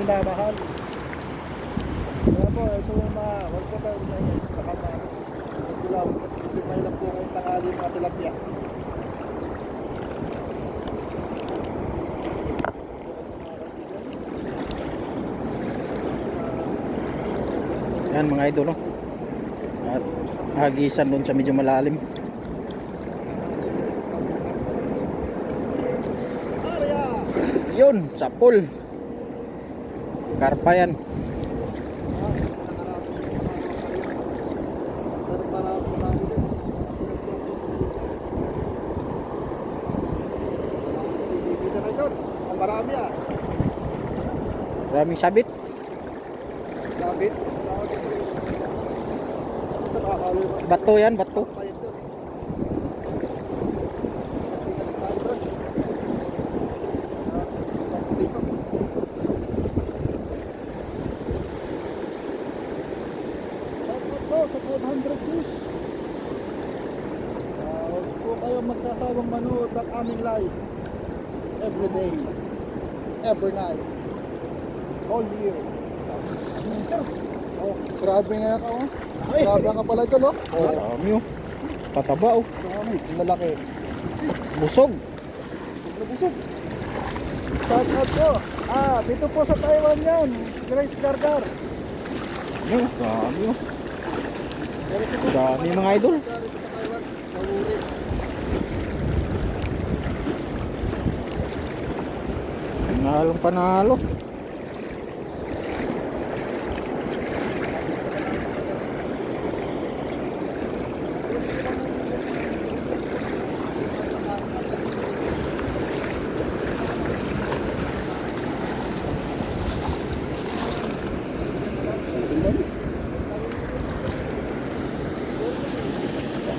minamahal. Kaya po, ito yung mga, wag po tayo umaingay. Saka mga, ito lang, may lang po kayong tangali mga tilapia. Yan mga idol, no? At hagisan doon sa medyo malalim. Yun, sa pool. Karpa yan. Marami ah. Maraming sabit. Sabit. Bato yan, bato. Sa 400 views. Huwag po kayo magsasawang manood ng aming live every day, every night, all year. Oh, grabe nga ka, oh. Grabe nga pala ito, no? Oh, Marami, oh. Pataba, oh. marami, malaki. Busog. Nabusog. Shout out po. Dito po sa Taiwan yan. Grace Gargar. Yun, marami, oh. Dami mga idol. Panalong panalo.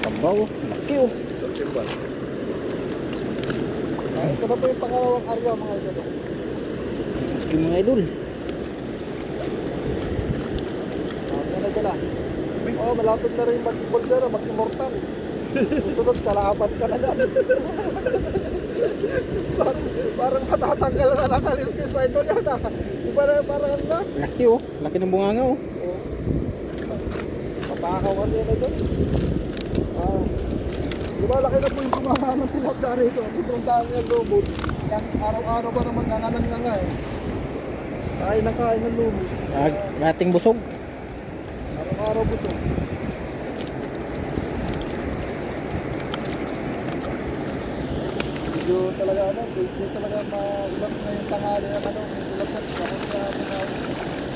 Tabaw, laki, oh. Ito na po yung pangalawang area mga idol. Laki mga idol. Yan na dala. Oh, malapit na rin mag-evolve dyan, mag-immortal. Susunod, kalaban ka na dyan. parang matatanggal na nakalis kayo sa idol yan ah. Iba na parang ano na. Laki, oh. Laki ng bunganga, oh. Patakaw kasi yan idol. Diba laki na po yung bumaha ng tilapia rito. Sobrang dami ng lumot. Yan, araw-araw ba naman nanganan nga eh. Kain ng lumot. Ating busog. Araw-araw busog. Medyo talaga ano, medyo talaga maulat na yung tangali ang ano, ulat na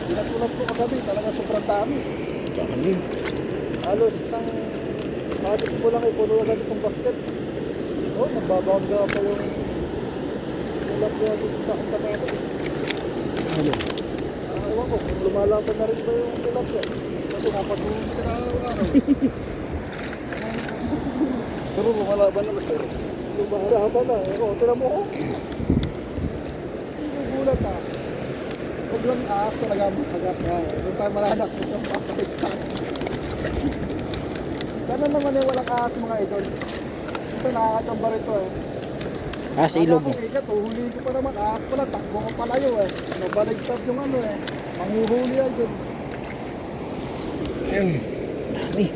ulat ko kagabi, talaga sobrang dami. Dami. Halos isang hadis ko lang ay puno agad itong basket. Oh, nagbabangga pa yung tilapia dito sa akin sa pato. Ano? Ewan ko, kung lumalaban na rin ba yung tilapia. Kasi napatuloy sila araw-araw. Pero lumalaban na sir. Lumalaban na. O, tinan mo ko. Gugulat ah. Huwag lang ahas talaga magpagat nga. Doon tayo malanak. Yung papakita. Sana naman yung walang ahas mga idol. Ito nakakachamba rito eh. Sa ilog mo. Huli ko pa naman. Ahas pala. Takbo ko palayo eh. Nabaligtad yung ano eh. Manghuhuli yan dyan. Dami.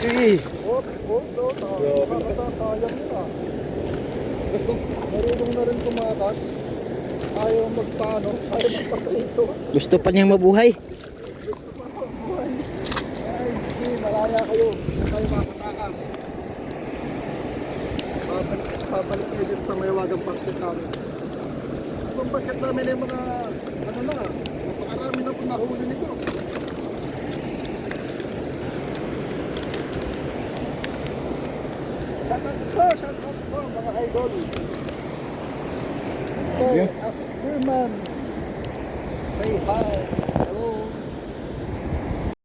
Eh. Sayang nila. Gusto, marunong na rin tumakas. Ayaw magpaano, ayaw magpaprito. Gusto pa niyang mabuhay. Gusto pa mabuhay. Ay, hindi, malaya kayo. Kung kayo makatakas. Babalik kayo dito sa mayawagang basket namin. Itong basket namin ay mga, ano na, napakarami na po nahuli nito. Shout out po mga idol. Okay, as Spearman, say hi.